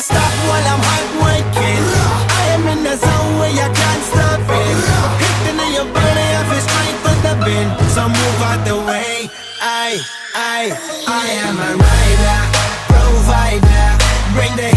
stop while I'm hot working. I am in the zone where you can't stop it. Hitting in your body, I feel straight for the bin. So move out the way. I am a rider, provider. Bring the